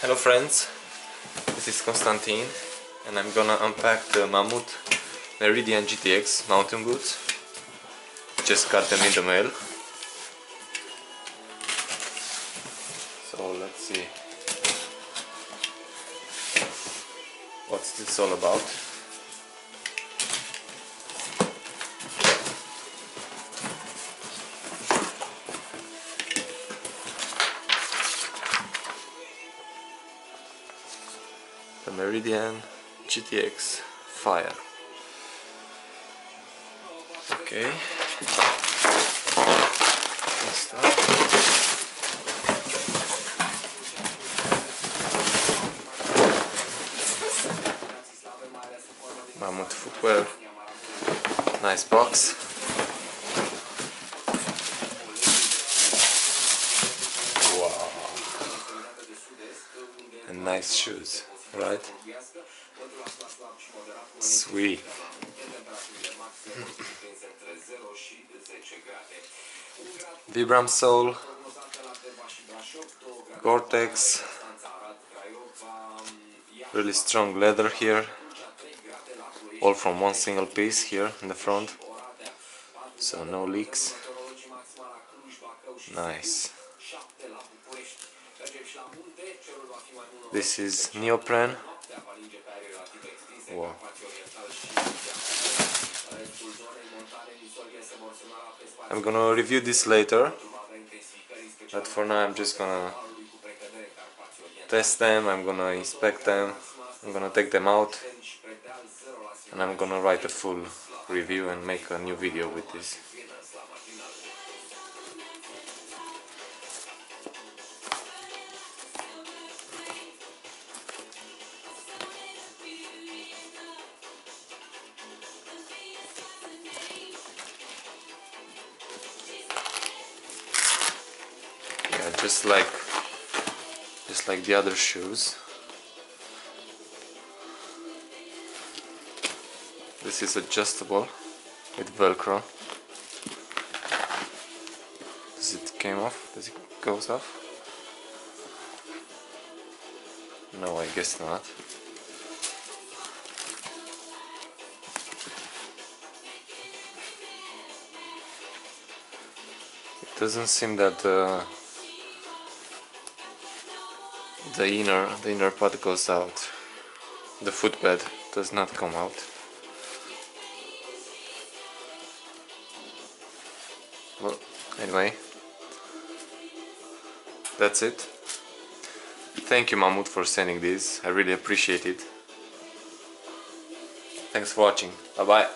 Hello friends, this is Konstantin and I'm gonna unpack the Mammut Meridian GTX mountain boots. Just got them in the mail. So let's see what's this all about. The Meridian GTX Fire. Okay. Let's start. Mammut footwear. Nice box. Wow. And nice shoes. Right? Sweet. Vibram sole, Gore Tex, really strong leather here, all from one single piece here in the front, so no leaks. Nice. This is neoprene. Wow. I'm gonna review this later, but for now I'm just gonna test them, I'm gonna inspect them, I'm gonna take them out, and I'm gonna write a full review and make a new video with this. Yeah, just like the other shoes. This is adjustable with Velcro. Does it came off? Does it goes off? No, I guess not. It doesn't seem that the inner part goes out. The footbed does not come out. Well, anyway, that's it. Thank you, Mammut, for sending this. I really appreciate it. Thanks for watching. Bye bye.